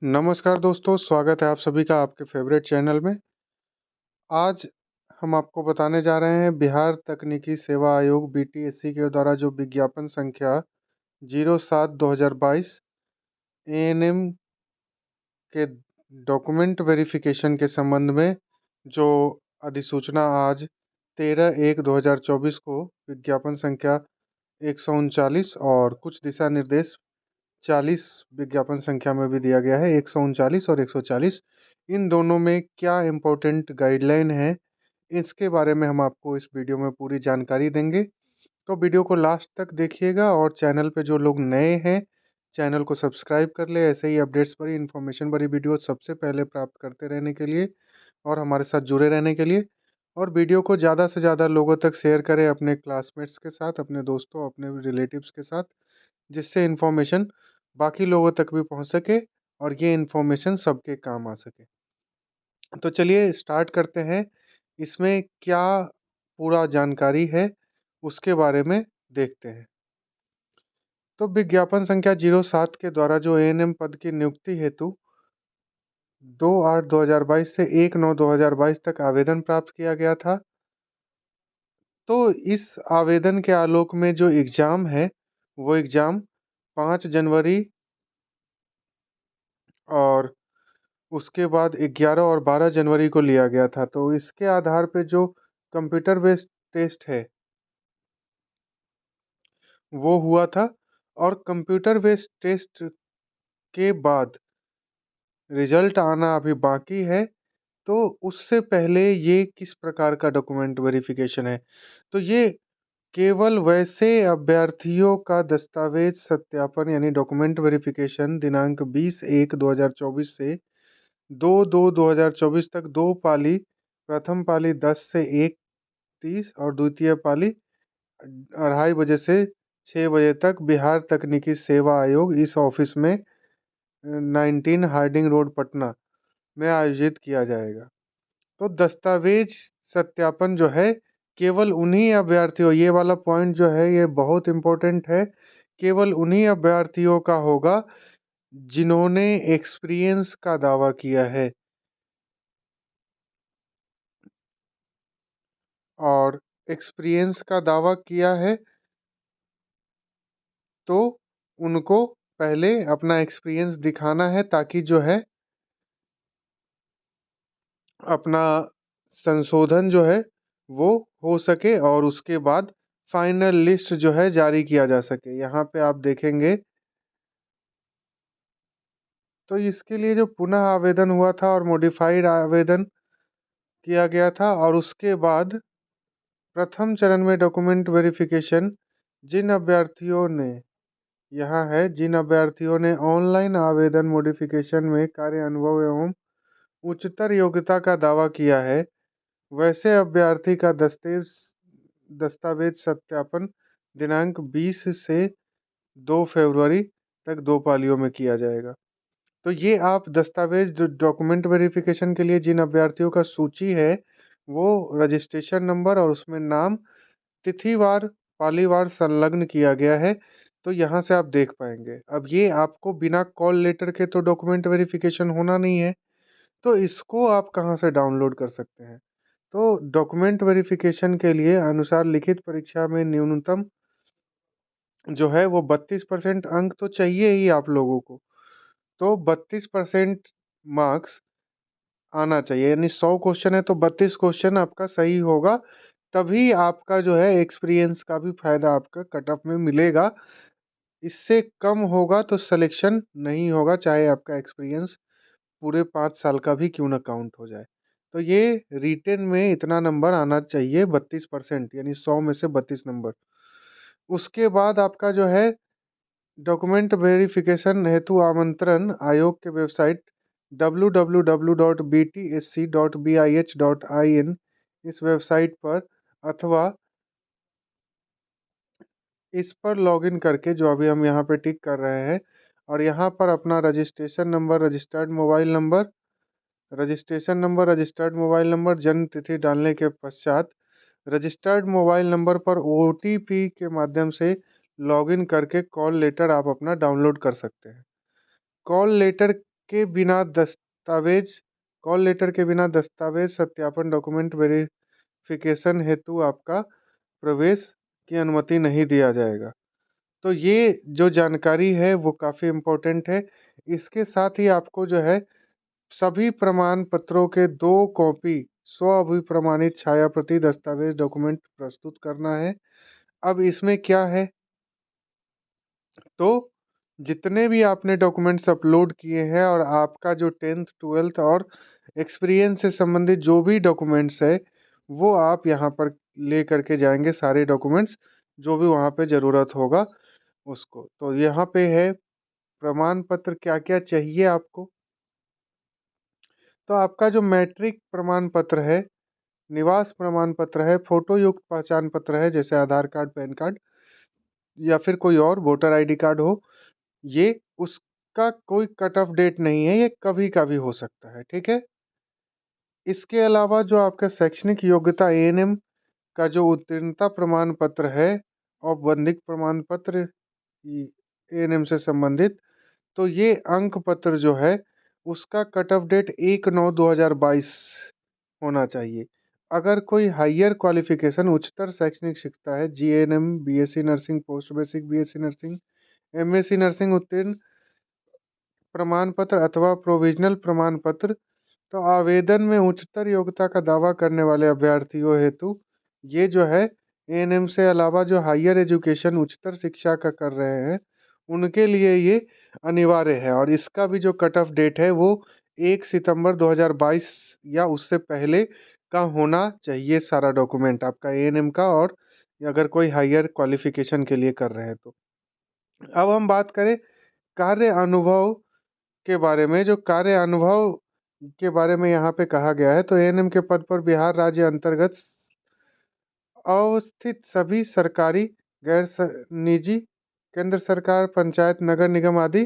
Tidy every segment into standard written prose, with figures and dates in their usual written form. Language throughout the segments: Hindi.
नमस्कार दोस्तों, स्वागत है आप सभी का आपके फ़ेवरेट चैनल में। आज हम आपको बताने जा रहे हैं बिहार तकनीकी सेवा आयोग बीटीएससी के द्वारा जो विज्ञापन संख्या 07/2022 एएनएम के डॉक्यूमेंट वेरिफिकेशन के संबंध में जो अधिसूचना आज 13/1/2024 को विज्ञापन संख्या 139 और कुछ दिशा निर्देश 40 विज्ञापन संख्या में भी दिया गया है, 139 और 140। इन दोनों में क्या इम्पोर्टेंट गाइडलाइन है, इसके बारे में हम आपको इस वीडियो में पूरी जानकारी देंगे। तो वीडियो को लास्ट तक देखिएगा और चैनल पे जो लोग नए हैं, चैनल को सब्सक्राइब कर ले। ऐसे ही अपडेट्स भरी, इन्फॉर्मेशन भरी वीडियो सबसे पहले प्राप्त करते रहने के लिए और हमारे साथ जुड़े रहने के लिए। और वीडियो को ज़्यादा से ज़्यादा लोगों तक शेयर करें, अपने क्लासमेट्स के साथ, अपने दोस्तों, अपने रिलेटिव्स के साथ, जिससे इन्फॉर्मेशन बाकी लोगों तक भी पहुंच सके और ये इन्फॉर्मेशन सबके काम आ सके। तो चलिए स्टार्ट करते हैं। इसमें क्या पूरा जानकारी है उसके बारे में देखते हैं। तो विज्ञापन संख्या 07 के द्वारा जो एएनएम पद की नियुक्ति हेतु 2/8/2022 से 1/9/2022 तक आवेदन प्राप्त किया गया था। तो इस आवेदन के आलोक में जो एग्ज़ाम है, वो एग्ज़ाम 5 जनवरी और उसके बाद 11 और 12 जनवरी को लिया गया था। तो इसके आधार पे जो कंप्यूटर बेस्ड टेस्ट है, वो हुआ था। और कंप्यूटर बेस्ड टेस्ट के बाद रिजल्ट आना अभी बाकी है। तो उससे पहले ये किस प्रकार का डॉक्यूमेंट वेरिफिकेशन है? तो ये केवल वैसे अभ्यर्थियों का दस्तावेज सत्यापन यानी डॉक्यूमेंट वेरिफिकेशन दिनांक 20/1/2024 से 2/2/2024 तक 2 पाली, प्रथम पाली 10 से 1:30 और द्वितीय पाली 2:30 बजे से 6 बजे तक बिहार तकनीकी सेवा आयोग इस ऑफिस में 19 हार्डिंग रोड पटना में आयोजित किया जाएगा। तो दस्तावेज सत्यापन जो है केवल उन्हीं अभ्यर्थियों, ये वाला पॉइंट जो है ये बहुत इम्पोर्टेंट है, केवल उन्हीं अभ्यर्थियों का होगा जिन्होंने एक्सपीरियंस का दावा किया है। और एक्सपीरियंस का दावा किया है तो उनको पहले अपना एक्सपीरियंस दिखाना है, ताकि जो है अपना संशोधन जो है वो हो सके और उसके बाद फाइनल लिस्ट जो है जारी किया जा सके। यहाँ पे आप देखेंगे तो इसके लिए जो पुनः आवेदन हुआ था और मॉडिफाइड आवेदन किया गया था, और उसके बाद प्रथम चरण में डॉक्यूमेंट वेरिफिकेशन जिन अभ्यर्थियों ने, यहाँ है, जिन अभ्यर्थियों ने ऑनलाइन आवेदन मॉडिफिकेशन में कार्य अनुभव एवं उच्चतर योग्यता का दावा किया है, वैसे अभ्यर्थी का दस्तावेज सत्यापन दिनांक 20 से 2 फरवरी तक 2 पालियों में किया जाएगा। तो ये आप दस्तावेज जो डॉक्यूमेंट वेरिफिकेशन के लिए जिन अभ्यर्थियों का सूची है, वो रजिस्ट्रेशन नंबर और उसमें नाम तिथिवार पालीवार संलग्न किया गया है। तो यहाँ से आप देख पाएंगे। अब ये आपको बिना कॉल लेटर के तो डॉक्यूमेंट वेरिफिकेशन होना नहीं है, तो इसको आप कहाँ से डाउनलोड कर सकते हैं? तो डॉक्यूमेंट वेरिफिकेशन के लिए अनुसार लिखित परीक्षा में न्यूनतम जो है वो 32% अंक तो चाहिए ही आप लोगों को। तो 32% मार्क्स आना चाहिए, यानी 100 क्वेश्चन है तो 32 क्वेश्चन आपका सही होगा, तभी आपका जो है एक्सपीरियंस का भी फ़ायदा आपका कट ऑफ में मिलेगा। इससे कम होगा तो सिलेक्शन नहीं होगा, चाहे आपका एक्सपीरियंस पूरे 5 साल का भी क्यों ना काउंट हो जाए। तो ये रिटेन में इतना नंबर आना चाहिए, 32%, यानी 100 में से 32 नंबर। उसके बाद आपका जो है डॉक्यूमेंट वेरिफिकेशन हेतु आमंत्रण आयोग के वेबसाइट www.btsc.bih.in इस वेबसाइट पर, अथवा इस पर लॉगिन करके, जो अभी हम यहाँ पे टिक कर रहे हैं, और यहाँ पर अपना registration number, registered mobile number, जन्म तिथि डालने के पश्चात रजिस्टर्ड मोबाइल नंबर पर ओटीपी के माध्यम से लॉगिन करके कॉल लेटर आप अपना डाउनलोड कर सकते हैं। कॉल लेटर के बिना दस्तावेज कॉल लेटर के बिना दस्तावेज सत्यापन डॉक्यूमेंट वेरिफिकेशन हेतु आपका प्रवेश की अनुमति नहीं दिया जाएगा। तो ये जो जानकारी है वो काफ़ी इम्पोर्टेंट है। इसके साथ ही आपको जो है सभी प्रमाण पत्रों के 2 कॉपी स्व अभिप्रमाणित छाया प्रति दस्तावेज डॉक्यूमेंट प्रस्तुत करना है। अब इसमें क्या है, तो जितने भी आपने डॉक्यूमेंट्स अपलोड किए हैं और आपका जो 10th 12th और एक्सपीरियंस से संबंधित जो भी डॉक्यूमेंट्स है वो आप यहाँ पर ले करके जाएंगे, सारे डॉक्यूमेंट्स जो भी वहाँ पे ज़रूरत होगा उसको। तो यहाँ पे है प्रमाण पत्र क्या क्या चाहिए आपको। तो आपका जो मैट्रिक प्रमाण पत्र है, निवास प्रमाण पत्र है, फोटो युक्त पहचान पत्र है जैसे आधार कार्ड, पैन कार्ड या फिर कोई और वोटर आईडी कार्ड हो, ये उसका कोई कट ऑफ डेट नहीं है, ये कभी का भी हो सकता है, ठीक है। इसके अलावा जो आपका शैक्षणिक योग्यता एएनएम का जो उत्तीर्णता प्रमाण पत्र है, औपबंधिक प्रमाण पत्र एएनएम से संबंधित, तो ये अंक पत्र जो है उसका कट ऑफ डेट 1/9/2022 होना चाहिए। अगर कोई हायर क्वालिफिकेशन उच्चतर शैक्षणिक शिक्षा है, GNM, BSc nursing, post basic BSc nursing, MSc nursing उत्तीर्ण प्रमाण पत्र अथवा प्रोविजनल प्रमाण पत्र, तो आवेदन में उच्चतर योग्यता का दावा करने वाले अभ्यर्थियों हेतु ये जो है एएनएम से अलावा जो हायर एजुकेशन उच्चतर शिक्षा का कर रहे हैं उनके लिए ये अनिवार्य है। और इसका भी जो कट ऑफ डेट है वो 1 सितंबर 2022 या उससे पहले का होना चाहिए सारा डॉक्यूमेंट आपका एएनएम का, और अगर कोई हायर क्वालिफिकेशन के लिए कर रहे हैं तो। अब हम बात करें कार्य अनुभव के बारे में। जो कार्य अनुभव के बारे में यहाँ पे कहा गया है, तो एएनएम के पद पर बिहार राज्य अंतर्गत अवस्थित सभी सरकारी, निजी, केंद्र सरकार, पंचायत, नगर निगम आदि,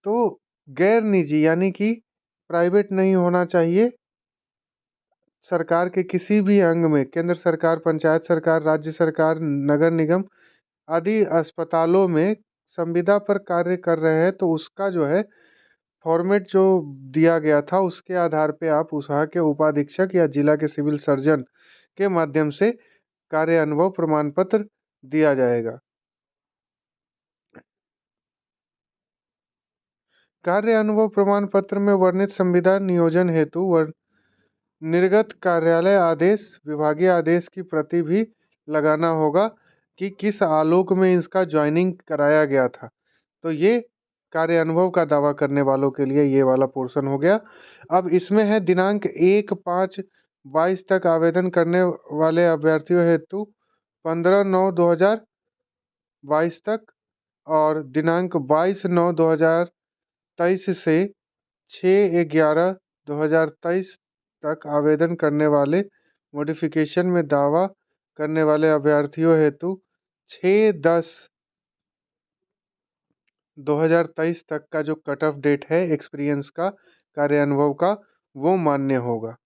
तो गैर निजी यानी कि प्राइवेट नहीं होना चाहिए, सरकार के किसी भी अंग में केंद्र सरकार, पंचायत सरकार, राज्य सरकार, नगर निगम आदि अस्पतालों में संविदा पर कार्य कर रहे हैं तो उसका जो है फॉर्मेट जो दिया गया था उसके आधार पे आप वहाँ के उपाधीक्षक या जिला के सिविल सर्जन के माध्यम से कार्य अनुभव प्रमाण पत्र दिया जाएगा। कार्य अनुभव प्रमाण पत्र में वर्णित संविदा नियोजन हेतु निर्गत कार्यालय आदेश, विभागीय आदेश की प्रति भी लगाना होगा कि किस आलोक में इसका ज्वाइनिंग कराया गया था। तो ये कार्य अनुभव का दावा करने वालों के लिए ये वाला पोर्शन हो गया। अब इसमें है दिनांक 1/5/22 तक आवेदन करने वाले अभ्यर्थियों हेतु 15/9/2022 तक, और दिनांक 22/9/2023 से 6/11/2023 तक आवेदन करने वाले मॉडिफिकेशन में दावा करने वाले अभ्यर्थियों हेतु 6/10/2023 तक का जो कट ऑफ डेट है एक्सपीरियंस का, कार्य अनुभव का, वो मान्य होगा।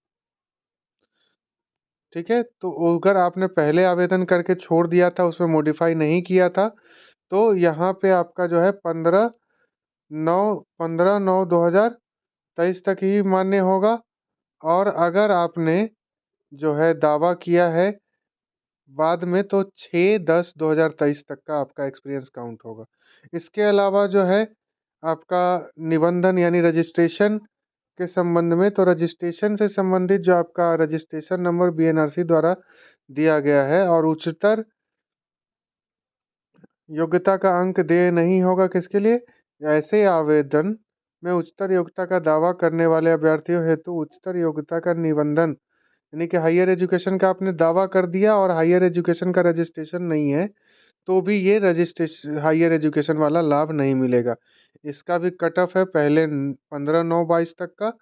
ठीक है, तो अगर आपने पहले आवेदन करके छोड़ दिया था, उसमें मॉडिफाई नहीं किया था, तो यहाँ पे आपका जो है 15/9/2023 तक ही मान्य होगा। और अगर आपने जो है दावा किया है बाद में, तो 6/10/2023 तक का आपका एक्सपीरियंस काउंट होगा। इसके अलावा जो है आपका निबंधन यानी रजिस्ट्रेशन के संबंध में, तो रजिस्ट्रेशन से संबंधित जो आपका रजिस्ट्रेशन नंबर बीएनआरसी द्वारा दिया गया है और उच्चतर योग्यता का अंक देय नहीं होगा किसके लिए, ऐसे आवेदन में उच्चतर योग्यता का दावा करने वाले अभ्यर्थियों हेतु उच्चतर योग्यता का निबंधन यानी कि हायर एजुकेशन का आपने दावा कर दिया और हायर एजुकेशन का रजिस्ट्रेशन नहीं है, तो भी ये रजिस्ट्रेशन हायर एजुकेशन वाला लाभ नहीं मिलेगा। इसका भी कट ऑफ है, पहले 15/9/22 तक का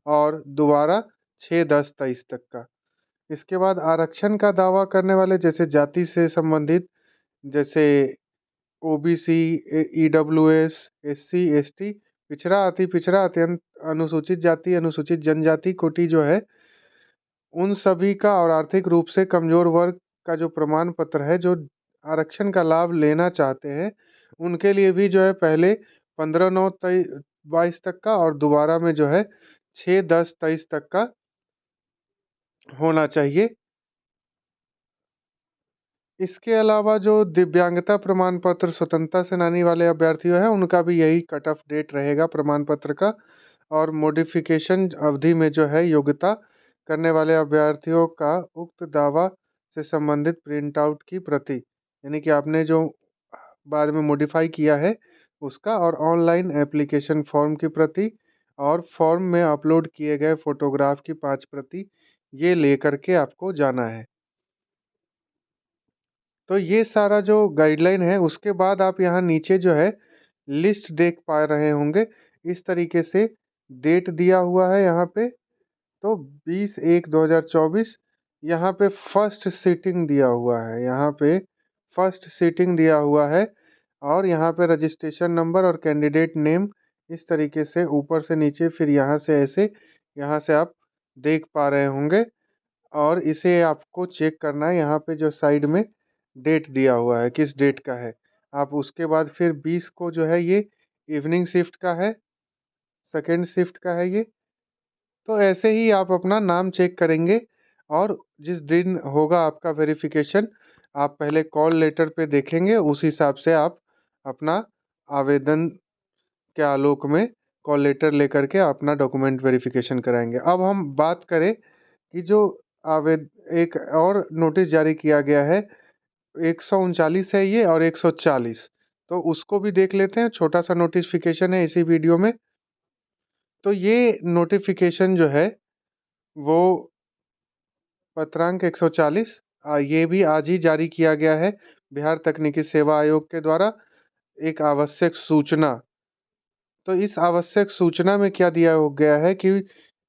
और दोबारा 6/10/23 तक का। इसके बाद आरक्षण का दावा करने वाले, जैसे जाति से संबंधित, जैसे ओबीसी, ईडब्ल्यूएस, एससी, एसटी, पिछड़ा, अति पिछड़ा, अत्यंत अनुसूचित जाति, अनुसूचित जनजाति कोटि जो है उन सभी का, और आर्थिक रूप से कमजोर वर्ग का जो प्रमाण पत्र है, जो आरक्षण का लाभ लेना चाहते हैं, उनके लिए भी जो है पहले 15/9 22 तक का और दोबारा में जो है 6/10/23 तक का होना चाहिए। इसके अलावा जो दिव्यांगता प्रमाण पत्र स्वतंत्रता सेनानी वाले अभ्यर्थियों हैं, उनका भी यही कट ऑफ डेट रहेगा प्रमाण पत्र का। और मॉडिफिकेशन अवधि में जो है योग्यता करने वाले अभ्यर्थियों का उक्त दावा से संबंधित प्रिंट आउट की प्रति, यानी कि आपने जो बाद में मॉडिफाई किया है उसका, और ऑनलाइन एप्लीकेशन फॉर्म की प्रति, और फॉर्म में अपलोड किए गए फोटोग्राफ की 5 प्रति, ये लेकर के आपको जाना है। तो ये सारा जो गाइडलाइन है, उसके बाद आप यहाँ नीचे जो है लिस्ट देख पा रहे होंगे। इस तरीके से डेट दिया हुआ है यहाँ पे। तो 20/1/2024 यहाँ पे फर्स्ट सीटिंग दिया हुआ है, यहाँ पे फर्स्ट सीटिंग दिया हुआ है। और यहाँ पे रजिस्ट्रेशन नंबर और कैंडिडेट नेम इस तरीके से ऊपर से नीचे, फिर यहाँ से ऐसे, यहाँ से आप देख पा रहे होंगे। और इसे आपको चेक करना है, यहाँ पे जो साइड में डेट दिया हुआ है किस डेट का है। आप उसके बाद फिर 20 को जो है ये इवनिंग शिफ्ट का है, सेकेंड शिफ्ट का है ये। तो ऐसे ही आप अपना नाम चेक करेंगे। और जिस दिन होगा आपका वेरिफिकेशन, आप पहले कॉल लेटर पे देखेंगे, उस हिसाब से आप अपना आवेदन के आलोक में कॉल लेटर लेकर के अपना डॉक्यूमेंट वेरिफिकेशन कराएंगे। अब हम बात करें कि जो आवेद एक और नोटिस जारी किया गया है, 139 है ये और 140, तो उसको भी देख लेते हैं। छोटा सा नोटिफिकेशन है इसी वीडियो में। तो ये नोटिफिकेशन जो है वो पत्रांक 140, ये भी आज ही जारी किया गया है बिहार तकनीकी सेवा आयोग के द्वारा। एक आवश्यक सूचना। तो इस आवश्यक सूचना में क्या दिया गया है कि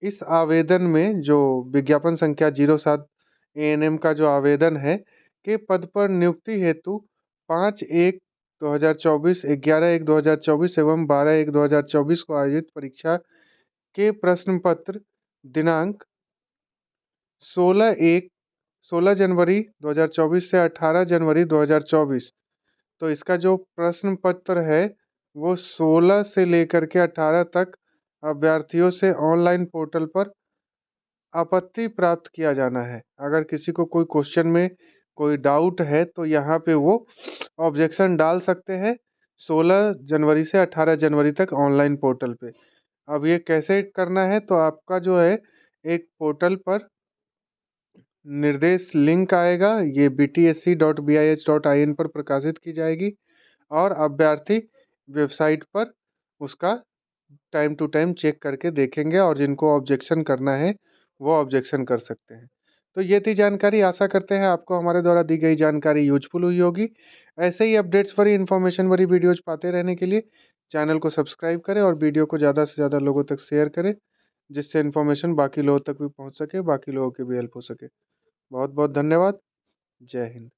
इस आवेदन में जो विज्ञापन संख्या 07 एएनएम का जो आवेदन है के पद पर नियुक्ति हेतु 5/1/2024, 11/1/2024 एवं 12/1/2024 को आयोजित परीक्षा के प्रश्न पत्र दिनांक 16 जनवरी 2024 से 18 जनवरी 2024, तो इसका जो प्रश्न पत्र है वो 16 से लेकर के 18 तक अभ्यर्थियों से ऑनलाइन पोर्टल पर आपत्ति प्राप्त किया जाना है। अगर किसी को कोई क्वेश्चन में कोई डाउट है तो यहाँ पे वो ऑब्जेक्शन डाल सकते हैं 16 जनवरी से 18 जनवरी तक ऑनलाइन पोर्टल पे। अब ये कैसे करना है, तो आपका जो है एक पोर्टल पर निर्देश लिंक आएगा, ये btsc.bih.in पर प्रकाशित की जाएगी। और अभ्यर्थी वेबसाइट पर उसका टाइम टू टाइम चेक करके देखेंगे, और जिनको ऑब्जेक्शन करना है वो ऑब्जेक्शन कर सकते हैं। तो ये थी जानकारी। आशा करते हैं आपको हमारे द्वारा दी गई जानकारी यूजफुल हुई होगी। ऐसे ही अपडेट्स भरी, इन्फॉर्मेशन भरी वीडियोज पाते रहने के लिए चैनल को सब्सक्राइब करें और वीडियो को ज़्यादा से ज़्यादा लोगों तक शेयर करें, जिससे इन्फॉर्मेशन बाकी लोगों तक भी पहुँच सके, बाकी लोगों की भी हेल्प हो सके। बहुत बहुत धन्यवाद। जय हिंद।